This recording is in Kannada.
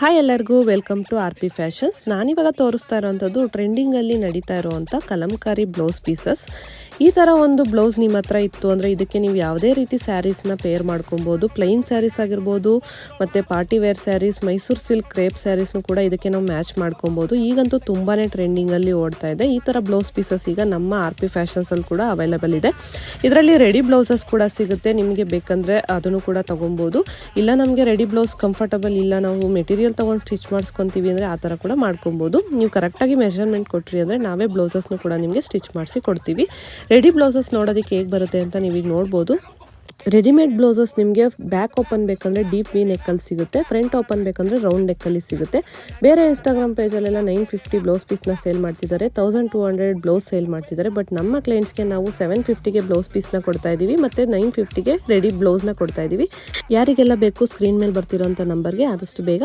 ಹಾಯ್ ಎಲ್ಲರಿಗೂ welcome to R P fashions. ನಾನಿವಾಗ ತೋರಿಸ್ತಾ ಇರೋವಂಥದ್ದು ಟ್ರೆಂಡಿಂಗಲ್ಲಿ ನಡೀತಾ ಇರೋವಂಥ ಕಲಂಕಾರಿ ಬ್ಲೌಸ್ ಪೀಸಸ್. ಈ ಥರ ಒಂದು ಬ್ಲೌಸ್ ನಿಮ್ಮ ಹತ್ರ ಇತ್ತು ಅಂದರೆ ಇದಕ್ಕೆ ನೀವು ಯಾವುದೇ ರೀತಿ ಸ್ಯಾರೀಸ್ನ ಪೇರ್ ಮಾಡ್ಕೊಬೋದು. ಪ್ಲೈನ್ ಸ್ಯಾರೀಸ್ ಆಗಿರ್ಬೋದು, ಮತ್ತು party wear sarees, Mysore silk crepe ಸ್ಯಾರೀಸ್ನು ಕೂಡ ಇದಕ್ಕೆ ನಾವು ಮ್ಯಾಚ್ ಮಾಡ್ಕೊಬೋದು. ಈಗಂತೂ ತುಂಬಾ ಟ್ರೆಂಡಿಂಗಲ್ಲಿ ಓಡ್ತಾ ಇದೆ. ಈ ಥರ ಬ್ಲೌಸ್ ಪೀಸಸ್ ಈಗ ನಮ್ಮ ಆರ್ ಪಿ ಫ್ಯಾಷನ್ಸಲ್ಲಿ ಕೂಡ ಅವೈಲೇಬಲ್ ಇದೆ. ಇದರಲ್ಲಿ ರೆಡಿ ಬ್ಲೌಸಸ್ ಕೂಡ ಸಿಗುತ್ತೆ. ನಿಮಗೆ ಬೇಕಂದರೆ ಅದನ್ನು ಕೂಡ ತೊಗೊಬೋದು. ಇಲ್ಲ ನಮಗೆ ರೆಡಿ ಬ್ಲೌಸ್ ಕಂಫರ್ಟಬಲ್ ಇಲ್ಲ, ನಾವು ಮೆಟೀರಿಯಲ್ ತೊಗೊಂಡು ಸ್ಟಿಚ್ ಮಾಡಿಸ್ಕೊತೀವಿ ಅಂದರೆ ಆ ಥರ ಕೂಡ ಮಾಡ್ಕೊಬೋದು. ನೀವು ಕರೆಕ್ಟಾಗಿ ಮೆಷರ್ಮೆಂಟ್ ಕೊಟ್ರಿ ಅಂದರೆ ನಾವೇ ಬ್ಲೌಸಸ್ನು ಕೂಡ ನಿಮಗೆ ಸ್ಟಿಚ್ ಮಾಡಿಸಿ ಕೊಡ್ತೀವಿ. ರೆಡಿ ಬ್ಲೌಸಸ್ ನೋಡೋದಕ್ಕೆ ಹೇಗೆ ಬರುತ್ತೆ ಅಂತ ನೀವೀಗ ನೋಡ್ಬೋದು. ರೆಡಿಮೇಡ್ ಬ್ಲೌಸಸ್ ನಿಮಗೆ ಬ್ಯಾಕ್ ಓಪನ್ ಬೇಕಂದರೆ ಡೀಪ್ ವಿ ನೆಕ್ಕಲ್ಲಿ ಸಿಗುತ್ತೆ, ಫ್ರಂಟ್ ಓಪನ್ ಬೇಕಂದರೆ ರೌಂಡ್ ನೆಕ್ಕಲ್ಲಿ ಸಿಗುತ್ತೆ. ಬೇರೆ ಇನ್ಸ್ಟಾಗ್ರಾಮ್ ಪೇಜಲ್ಲೆಲ್ಲ 950 ಬ್ಲೌಸ್ ಪೀಸ್ನ ಸೇಲ್ ಮಾಡ್ತಿದ್ದಾರೆ, 1200 ಬ್ಲೌಸ್ ಸೇಲ್ ಮಾಡ್ತಿದ್ದಾರೆ. ಬಟ್ ನಮ್ಮ ಕ್ಲೈಂಟ್ಸ್ಗೆ ನಾವು 750ಗೆ ಬ್ಲೌಸ್ ಪೀಸ್ನ ಕೊಡ್ತಾ ಇದ್ದೀವಿ, ಮತ್ತು 950ಗೆ ರೆಡಿ ಬ್ಲೌಸ್ನ ಕೊಡ್ತಾ ಇದ್ದೀವಿ. ಯಾರಿಗೆಲ್ಲ ಬೇಕು ಸ್ಕ್ರೀನ್ ಮೇಲೆ ಬರ್ತಿರೋಂಥ ನಂಬರ್ಗೆ ಆದಷ್ಟು ಬೇಗ